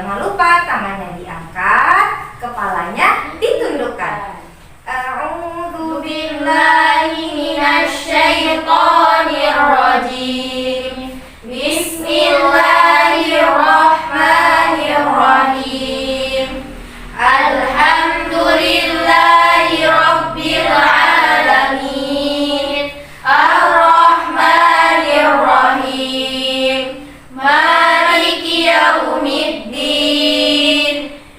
Jangan lupa tangannya diangkat, kepalanya ditundukkan. A'udzu billahi minasyaitonir rajim. Bismillahirrahmanirrahim. Alhamdulillahi rabbil alamin. Ar-Rahmanir-Rahim. Maliki yaumiddin.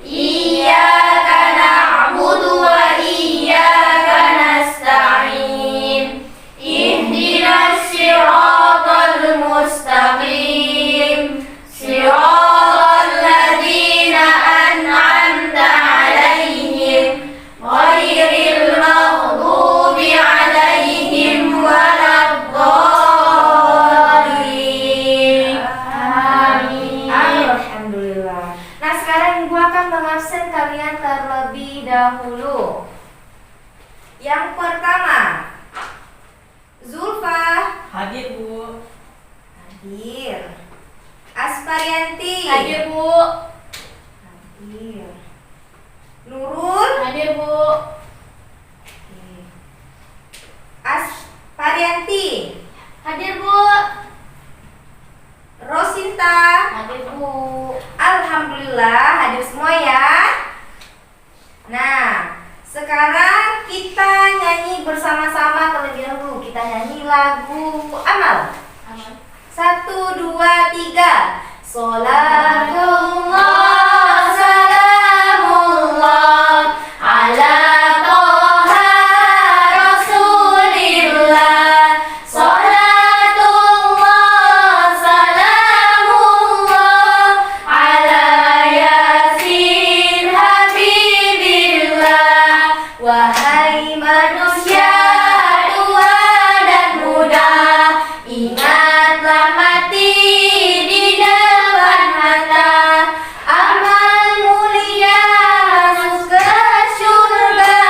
Iyyaka na'budu wa iyyaka nasta'in. Ihdinas siratal mustaqim. Siratal ladzina an'amta 'alaihim ghairil maghdubi 'alaihim waladdallin. Amin. Alhamdulillah. Nah, sekarang Ibu akan mengabsen kalian terlebih dahulu. Yang pertama, Zulfa. Hadir, Bu. Hadir. Asparianti. Hadir, Bu. Hadir. Nurul. Hadir, Bu. Asparianti. Hadir, Bu. Rosinta. Hadir, Bu. Alhamdulillah hadir semua ya. Nah, sekarang kita nyanyi bersama-sama terlebih dahulu. Kita nyanyi lagu amal. Aman. 1, 2, 3. Salatullah salamullah ala toha rasulillah. Salatullah salamullah ala yasin habibillah. Wahai manusia tua dan muda, ingatlah mati di depan mata. Amal mulia masuk ke surga,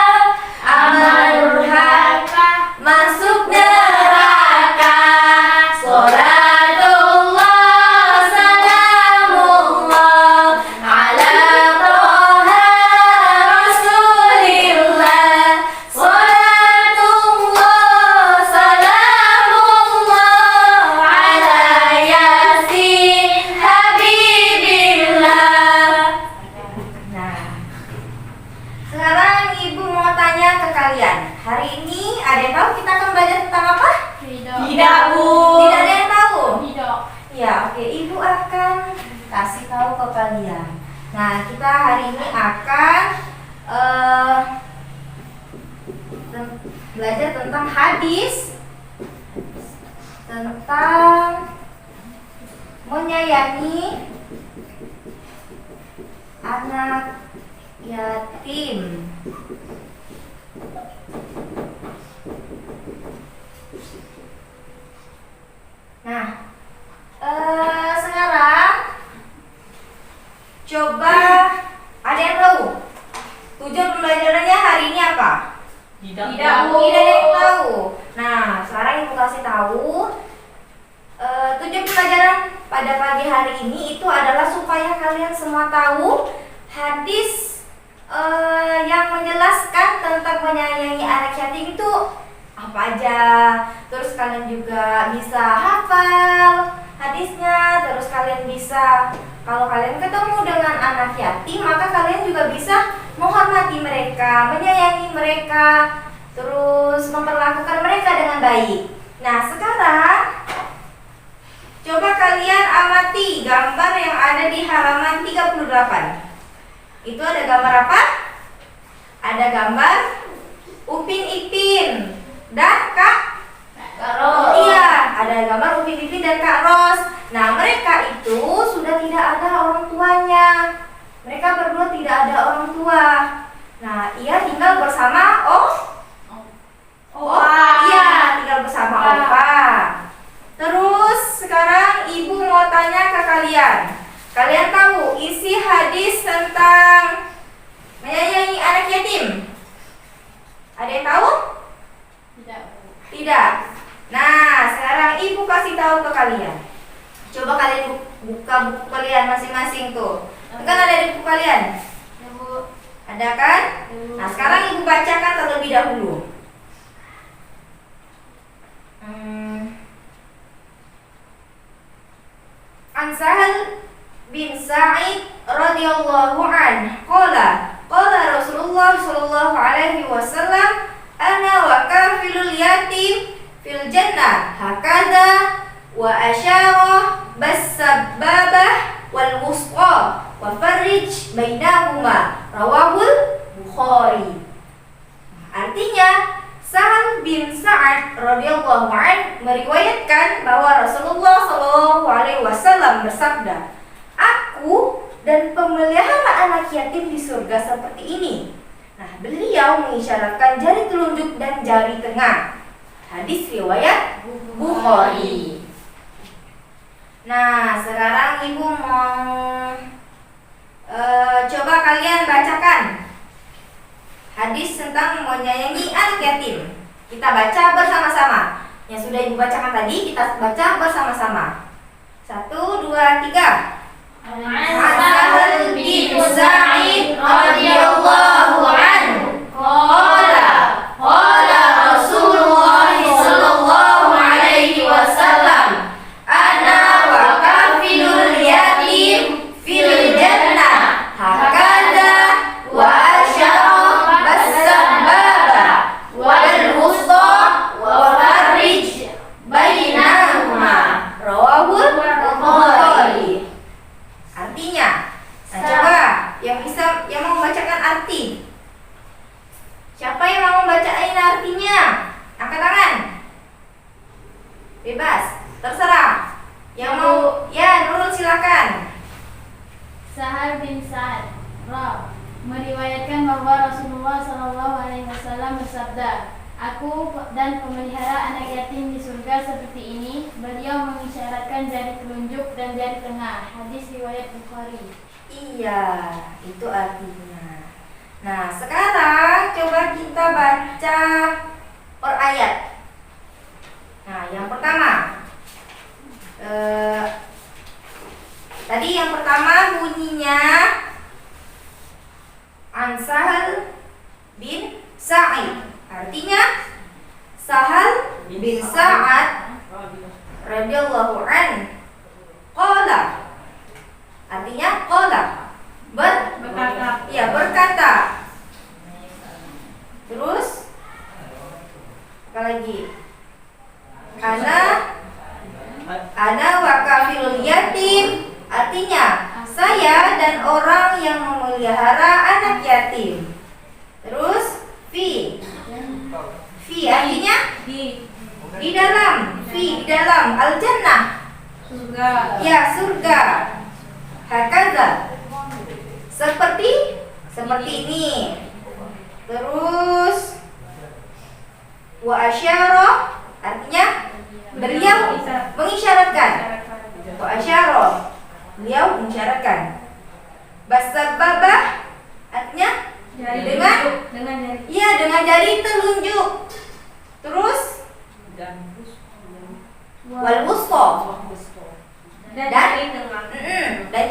amal durhaka masuk neraka. Salatullah salamullah ala toha rasulillah. Salatullah salamullah ala yasin habibillah. Nah, sekarang Ibu mau tanya ke kalian. Hari ini ada yang tahu kita akan belajar tentang apa? Tidak. Tidak, Bu. Tidak ada yang tahu? Tidak. Ya, oke. Ibu akan kasih tahu ke kalian. Nah, kita hari ini akan belajar tentang hadis, tentang menyayangi anak yatim. Nah, sekarang coba ada yang tahu tujuan pembelajarannya hari ini apa? Tidak, Tidak, Bu. Bu. Tidak ada yang tahu. Nah, sekarang Ibu kasih tahu. Tujuan pembelajaran pada pagi hari ini itu adalah supaya kalian semua tahu hadis yang menjelaskan tentang menyayangi anak yatim itu apa aja. Terus kalian juga bisa hafal hadisnya. Terus kalian bisa, kalau kalian ketemu dengan anak yatim, maka kalian juga bisa menghormati mereka, menyayangi mereka, terus memperlakukan mereka dengan baik. Nah, sekarang coba kalian amati gambar yang ada di halaman 38. Itu ada gambar apa? Ada gambar Upin Ipin dan Kak Ros. Iya, ada gambar Upin Ipin dan Kak Ros. Nah, mereka itu sudah tidak ada orang tuanya. Mereka berdua tidak ada orang tua. Nah, ia tinggal bersama iya, tinggal bersama opa. Terus sekarang Ibu mau tanya ke kalian. Kalian tahu isi hadis tentang menyayangi anak yatim? Ada yang tahu? Tidak. Tidak. Nah, sekarang Ibu kasih tahu ke kalian. Coba kalian buka buku kalian masing-masing tuh. Kan ada di buku kalian? Ya, Bu. Ada kan? Ya, Bu. Nah, sekarang ibu bacakan terlebih dahulu. An Sahal bin Sa'id radhiyallahu an qala Rasulullah sallallahu alaihi wasallam ana wa kafilul yatim fil jannah hakadha wa asyara bas-sababah wal wusqa wa farrij bainahuma rawahul Bukhari. Artinya Sahal bin Sa'ad radhiyallahu an meriwayatkan bahwa Rasulullah sallallahu alaihi wasallam bersabda, "Aku dan pemelihara anak yatim di surga seperti ini." Nah, beliau mengisyaratkan jari telunjuk dan jari tengah. Hadis riwayat Bukhari. Nah, sekarang ibu mau coba kalian bacakan hadis tentang menyayangi anak yatim. Kita baca bersama-sama. Yang sudah ibu bacakan tadi, kita baca bersama-sama. 1, 2, 3. An Sahal bin Sa'id radhiyallahu anhu qala Rasulullah sallallahu alaihi wasallam, ana wa kafilul yatim fil jannah hakada wa asyara bas-sababa wal wusta wa farrij bainahuma rawahul Bukhari. Artinya, nah coba yang mau membacakan arti. Siapa yang mau membacain artinya? Angkat tangan. Bebas, terserah. Yang mau, ya Nurul silakan. Sahal bin Sa'ad meriwayatkan bahwa Rasulullah Shallallahu Alaihi Wasallam bersabda, "Aku dan pemelihara anak yatim di surga seperti ini." Beliau mengisyaratkan jari telunjuk dan jari tengah. Hadis riwayat Bukhari. Iya, itu artinya. Nah, sekarang coba kita baca per ayat. Nah, yang pertama, tadi yang pertama bunyinya An Sahal bin Sa'id. Artinya Sahal bin Sa'ad radhiyallahu an qala. Artinya qala berkata. Terus apa lagi? Ana wa kafilul yatim. Artinya saya dan orang yang memelihara anak yatim. Terus fi artinya di dalam al-jannah, Surga. ya surga. Hakaza seperti ini. Terus wa asyara artinya beliau mengisyaratkan. Wa asyara beliau mengisyaratkan. Basababah artinya dengan jari telunjuk. Terus wal wusta dan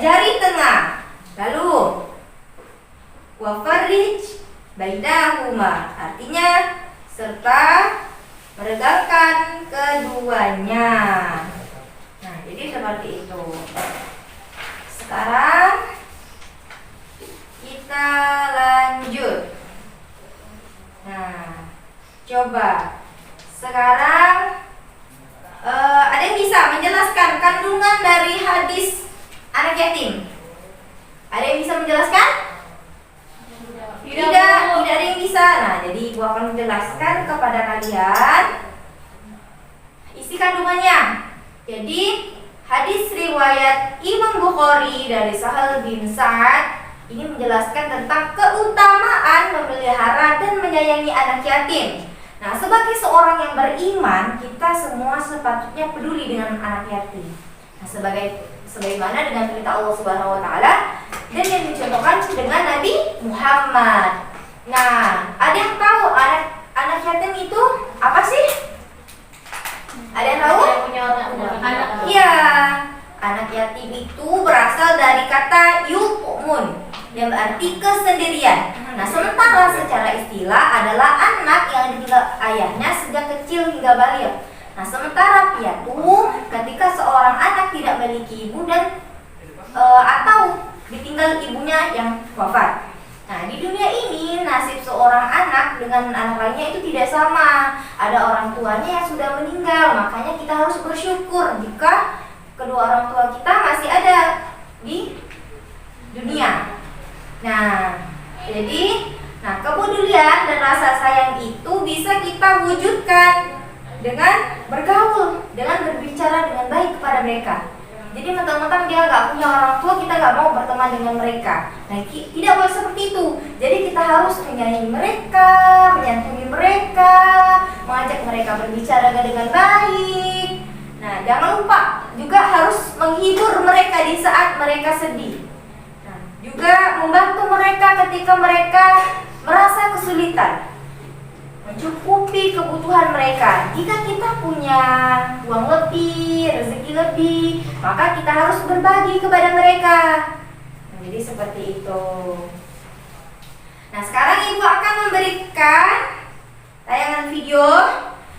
jari tengah. Lalu wa farrij bainahuma artinya serta meregangkan keduanya. Nah, jadi seperti itu. Sekarang kita lanjut. Nah, coba sekarang ada yang bisa menjelaskan kandungan dari hadis anak yatim? Ada yang bisa menjelaskan? Tidak ada yang bisa. Nah, jadi ibu akan menjelaskan kepada kalian isi kandungannya. Jadi hadis riwayat Imam Bukhari dari Sahal bin Sa'ad ini menjelaskan tentang keutamaan memelihara dan menyayangi anak yatim. Nah, sebagai seorang yang beriman, kita semua sepatutnya peduli dengan anak yatim. Nah, sebagaimana dengan perintah Allah Subhanahu wa taala dan yang dicontohkan dengan Nabi Muhammad. Nah, ada yang tahu anak yatim itu apa sih? Ada yang tahu? Iya, anak yatim itu berasal dari kata yatmun, yang berarti kesendirian. Nah, sementara secara istilah adalah anak yang ditinggal ayahnya sejak kecil hingga balik. Nah, sementara piatu ketika seorang anak tidak memiliki ibu dan atau ditinggal ibunya yang wafat. Nah, di dunia ini nasib seorang anak dengan anak lainnya itu tidak sama. Ada orang tuanya yang sudah meninggal, makanya kita harus bersyukur jika kedua orang tua kita masih ada di dunia. Nah, jadi kepedulian dan rasa sayang itu bisa kita wujudkan dengan bergaul, dengan berbicara dengan baik kepada mereka. Jadi mentang-mentang dia nggak punya orang tua, kita nggak mau berteman dengan mereka. Nah, tidak boleh seperti itu. Jadi kita harus menyayangi mereka, menyantuni mereka, mengajak mereka berbicara dengan baik. Nah, jangan lupa juga harus menghibur mereka di saat mereka sedih. Nah, juga membantu mereka ketika mereka merasa kesulitan, mencukupi kebutuhan mereka. Jika kita punya uang lebih, rezeki lebih, maka kita harus berbagi kepada mereka. Nah, jadi seperti itu. Nah, sekarang Ibu akan memberikan tayangan video.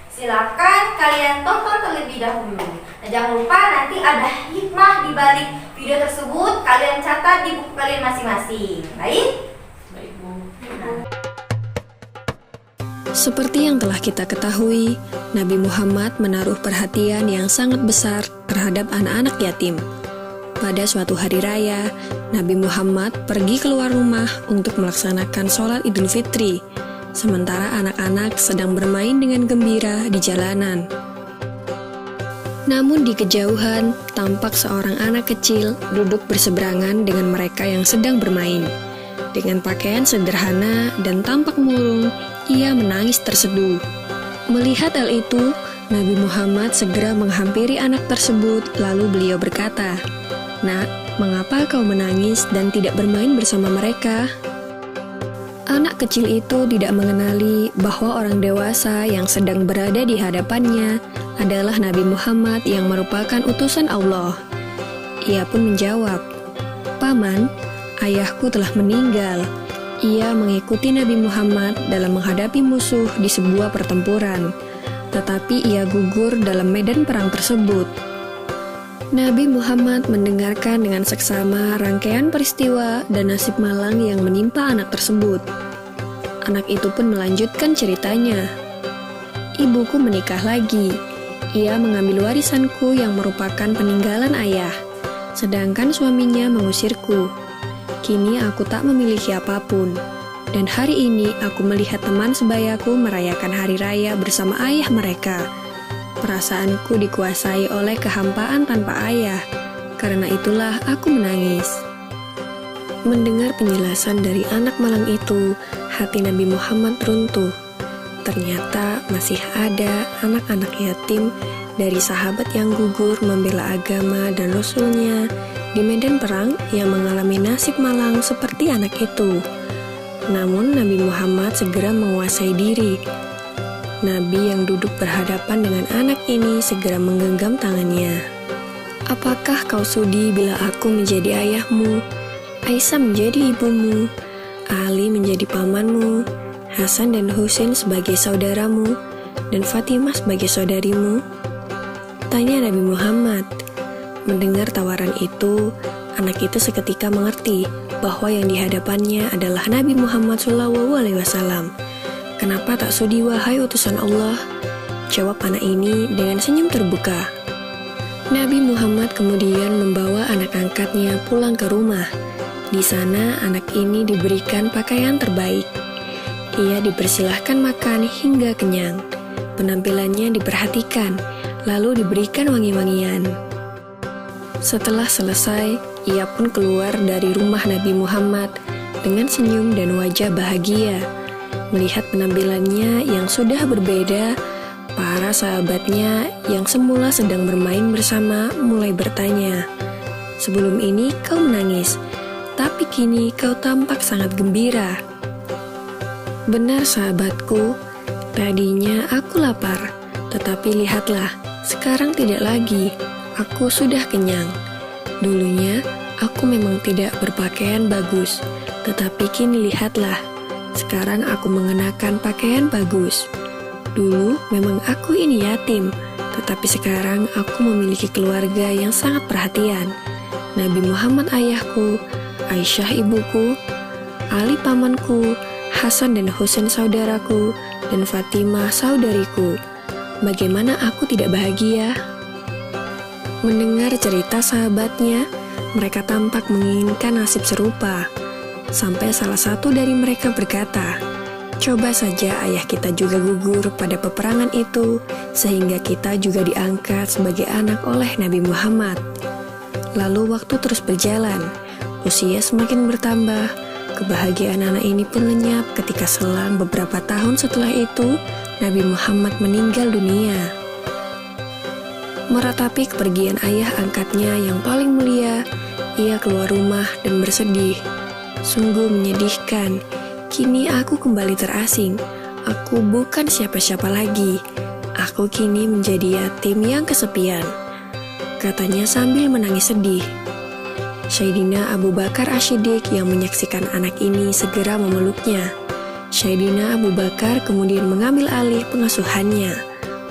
Silakan kalian tonton terlebih dahulu. Nah, jangan lupa nanti ada hikmah di balik video tersebut. Kalian catat di buku kalian masing-masing. Baik? Baik, Bu. Seperti yang telah kita ketahui, Nabi Muhammad menaruh perhatian yang sangat besar terhadap anak-anak yatim. Pada suatu hari raya, Nabi Muhammad pergi keluar rumah untuk melaksanakan sholat Idul Fitri, sementara anak-anak sedang bermain dengan gembira di jalanan. Namun di kejauhan, tampak seorang anak kecil duduk berseberangan dengan mereka yang sedang bermain. Dengan pakaian sederhana dan tampak murung, ia menangis terseduh. Melihat hal itu, Nabi Muhammad segera menghampiri anak tersebut, lalu beliau berkata, "Nak, mengapa kau menangis dan tidak bermain bersama mereka?" Anak kecil itu tidak mengenali bahwa orang dewasa yang sedang berada di hadapannya adalah Nabi Muhammad yang merupakan utusan Allah. Ia pun menjawab, "Paman, ayahku telah meninggal." Ia mengikuti Nabi Muhammad dalam menghadapi musuh di sebuah pertempuran, tetapi ia gugur dalam medan perang tersebut. Nabi Muhammad mendengarkan dengan seksama rangkaian peristiwa dan nasib malang yang menimpa anak tersebut. Anak itu pun melanjutkan ceritanya. "Ibuku menikah lagi. Ia mengambil warisanku yang merupakan peninggalan ayah, sedangkan suaminya mengusirku. Kini aku tak memiliki apapun, dan hari ini aku melihat teman sebayaku merayakan hari raya bersama ayah mereka. Perasaanku dikuasai oleh kehampaan tanpa ayah, karena itulah aku menangis." Mendengar penjelasan dari anak malang itu, hati Nabi Muhammad runtuh. Ternyata masih ada anak-anak yatim dari sahabat yang gugur membela agama dan Rasulnya di medan perang yang mengalami nasib malang seperti anak itu. Namun Nabi Muhammad segera menguasai diri. Nabi yang duduk berhadapan dengan anak ini segera menggenggam tangannya. "Apakah kau sudi bila aku menjadi ayahmu, Aisyah menjadi ibumu, Ali menjadi pamanmu, Hasan dan Husain sebagai saudaramu, dan Fatimah sebagai saudarimu?" Tanya Nabi Muhammad. Mendengar tawaran itu, anak itu seketika mengerti bahwa yang dihadapannya adalah Nabi Muhammad SAW. "Kenapa tak sudi wahai utusan Allah?" jawab anak ini dengan senyum terbuka. Nabi Muhammad kemudian membawa anak angkatnya pulang ke rumah. Di sana anak ini diberikan pakaian terbaik. Ia dipersilahkan makan hingga kenyang. Penampilannya diperhatikan, lalu diberikan wangi-wangian. Setelah selesai, ia pun keluar dari rumah Nabi Muhammad dengan senyum dan wajah bahagia. Melihat penampilannya yang sudah berbeda, para sahabatnya yang semula sedang bermain bersama mulai bertanya, "Sebelum ini kau menangis, tapi kini kau tampak sangat gembira." "Benar sahabatku, tadinya aku lapar, tetapi lihatlah, sekarang tidak lagi. Aku sudah kenyang. Dulunya, aku memang tidak berpakaian bagus, tetapi kini lihatlah, sekarang aku mengenakan pakaian bagus. Dulu memang aku ini yatim, tetapi sekarang aku memiliki keluarga yang sangat perhatian. Nabi Muhammad ayahku, Aisyah ibuku, Ali pamanku, Hasan dan Husain saudaraku, dan Fatimah saudariku. Bagaimana aku tidak bahagia? Mendengar cerita sahabatnya, mereka tampak menginginkan nasib serupa. Sampai salah satu dari mereka berkata, "Coba saja ayah kita juga gugur pada peperangan itu, sehingga kita juga diangkat sebagai anak oleh Nabi Muhammad." Lalu waktu terus berjalan, usia semakin bertambah, kebahagiaan anak ini pun lenyap ketika selang beberapa tahun setelah itu, Nabi Muhammad meninggal dunia. Meratapi kepergian ayah angkatnya yang paling mulia, ia keluar rumah dan bersedih. Sungguh menyedihkan, kini aku kembali terasing. Aku bukan siapa-siapa lagi. Aku kini menjadi yatim yang kesepian, katanya sambil menangis sedih. Sayyidina Abu Bakar Asy-Syiddiq yang menyaksikan anak ini segera memeluknya. Sayyidina Abu Bakar kemudian mengambil alih pengasuhannya.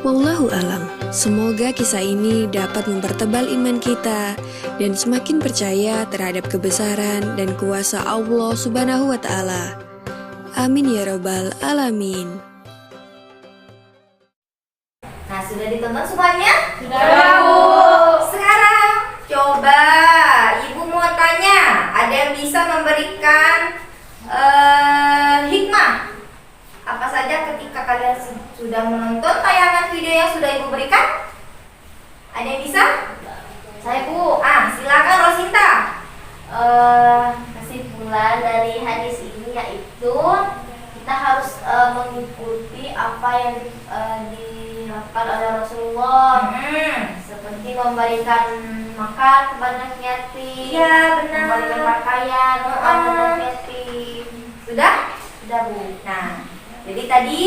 Wallahu alam. Semoga kisah ini dapat mempertebal iman kita dan semakin percaya terhadap kebesaran dan kuasa Allah Subhanahu wa Ta'ala. Amin ya Rabbal Alamin. Nah, sudah ditonton semuanya? Sudah, Bu. Sekarang coba Ibu mau tanya, ada yang bisa memberikan hikmah apa saja ketika kalian sudah menonton tayangan video yang sudah Ibu berikan? Ada yang bisa? Saya Bu. Silakan Rosinta. Kesimpulan dari hadis ini yaitu kita harus mengikuti apa yang dilakukan oleh Rasulullah, seperti memberikan makan kepada anak yatim, Iya, benar. memberikan pakaian kepada anak yatim. Sudah? Sudah Bu. Nah, jadi tadi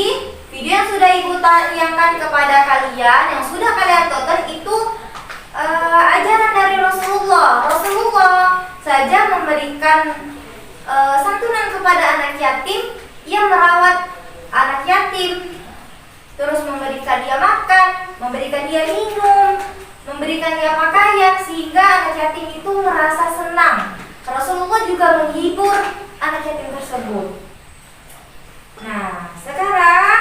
video yang sudah Ibu tayangkan kepada kalian, yang sudah kalian tonton itu ajaran dari Rasulullah. Rasulullah saja memberikan santunan kepada anak yatim, ia merawat anak yatim, terus memberikan dia makan, memberikan dia minum, memberikan dia pakaian, sehingga anak yatim itu merasa senang. Rasulullah juga menghibur anak yatim tersebut. Nah, sekarang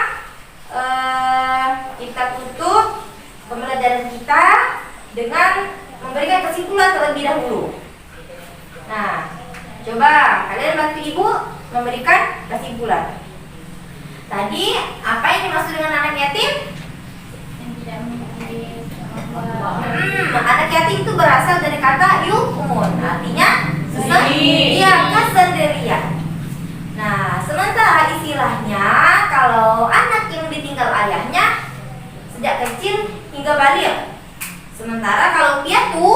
kita tutup pembelajaran kita dengan memberikan kesimpulan terlebih dahulu. Nah, coba kalian bantu Ibu memberikan kesimpulan. Tadi apa yang dimaksud dengan anak yatim? Yang tidak memiliki orang tua. Anak yatim itu berasal dari kata yumun, artinya Sendiri. kesendirian. Nah, sementara istilahnya kalau anak yang ditinggal ayahnya sejak kecil hingga balik. Sementara kalau piatu,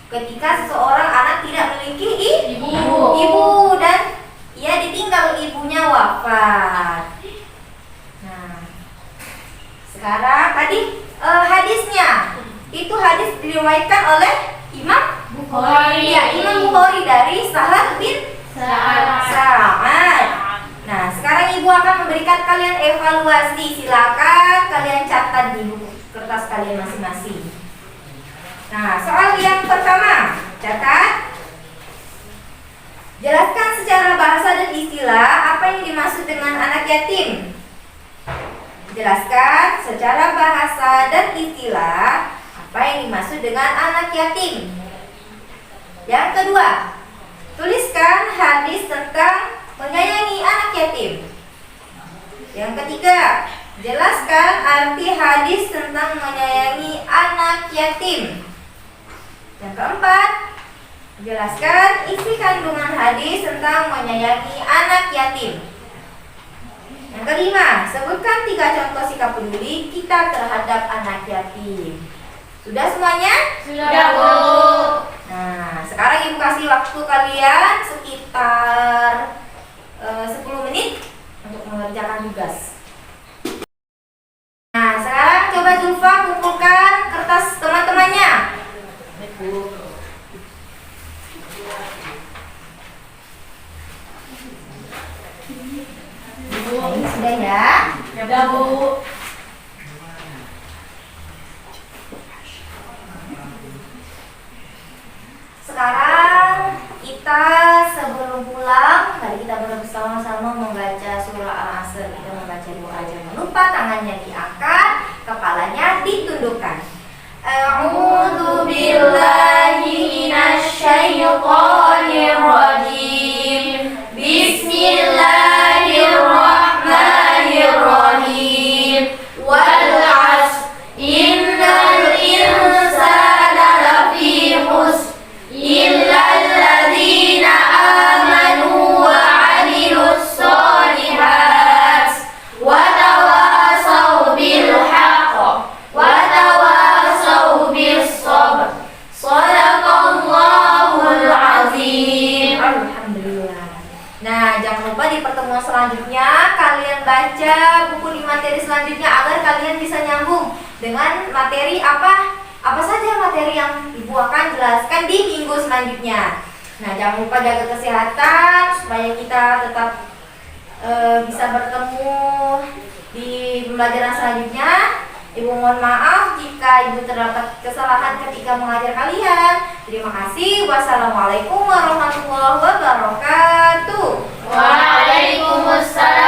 ketika seseorang anak tidak memiliki ibu dan ia ditinggal ibunya wafat. Nah, sekarang tadi hadisnya itu hadis diriwayatkan oleh Imam Bukhari. Ya, Imam Bukhari dari Sahal bin Sa'ad. Nah, sekarang Ibu akan memberikan kalian evaluasi. Silakan kalian catat di buku kertas kalian masing-masing. Nah, soal yang pertama, catat. Jelaskan secara bahasa dan istilah apa yang dimaksud dengan anak yatim. Jelaskan secara bahasa dan istilah apa yang dimaksud dengan anak yatim. Yang kedua, tuliskan hadis tentang menyayangi anak yatim. Yang ketiga, jelaskan arti hadis tentang menyayangi anak yatim. Yang keempat, jelaskan isi kandungan hadis tentang menyayangi anak yatim. Yang kelima, sebutkan 3 contoh sikap peduli kita terhadap anak yatim. Sudah semuanya? Sudah, Bu. Nah, sekarang Ibu kasih waktu kalian sekitar 10 menit untuk mengerjakan tugas. Nah, sekarang coba Zulfa kumpulkan kertas teman-temannya. Nah, ini sudah ya. Sudah, Bu. Sekarang kita sebelum pulang, tadi kita bersama-sama membaca surah Al-Asr. Kita membaca doa jangan lupa, tangannya diangkat, kepalanya ditundukkan. A'udzu billahi minasyaitonir rajim. Bismillahirrahmanirrahim. Wal 'asr innal insana lafi khusr illa alladzina amanu wa 'amilus sholihat wa tawasaw bil haqq wa tawasaw bis sabr. Shadaqallahul azim. Alhamdulillah. Nah, jangan lupa di pertemuan selanjutnya kalian baca buku di materi selanjutnya agar kalian bisa nyambung dengan materi apa saja materi yang Ibu akan jelaskan di minggu selanjutnya. Nah, jangan lupa jaga kesehatan supaya kita tetap bisa bertemu di pembelajaran selanjutnya. Ibu mohon maaf jika Ibu terdapat kesalahan ketika mengajar kalian. Terima kasih. Wassalamualaikum warahmatullahi wabarakatuh. Waalaikumsalam